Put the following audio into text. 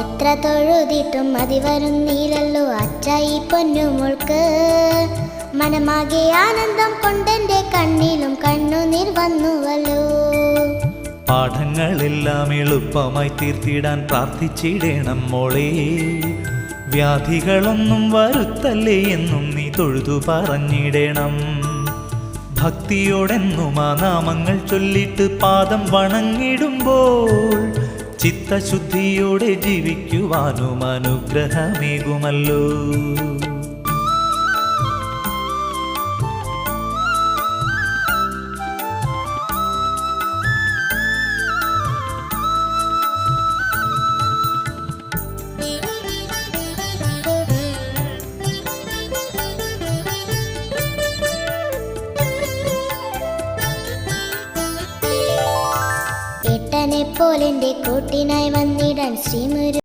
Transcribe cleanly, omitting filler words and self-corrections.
എത്ര തൊഴുതിട്ടും മതി വരുന്നില്ലല്ലോ അച്ഛ ഈ പൊന്നുമോൾക്ക്. മനമാകെ ആനന്ദം കൊണ്ടെന്റെ കണ്ണിലും കണ്ണുനീർ വന്നുവല്ലോ. പാഠങ്ങളെല്ലാം എളുപ്പമായി തീർത്തിടാൻ പ്രാർത്ഥിച്ചിടേണം മോളെ. വ്യാധികളൊന്നും വരുത്തല്ലേ എന്നും നീ തൊഴുതു പറഞ്ഞിടണം. ഭക്തിയോടെന്നും ആ നാമങ്ങൾ ചൊല്ലിട്ട് പാദം വണങ്ങിടുമ്പോൾ ചിത്തശുദ്ധിയോടെ ജീവിക്കുവാനും അനുഗ്രഹമേകുമല്ലോ. ഏട്ടനെ പോലെന്റെ കൂട്ടിനായി വന്നിടാൻ ശ്രീമുരു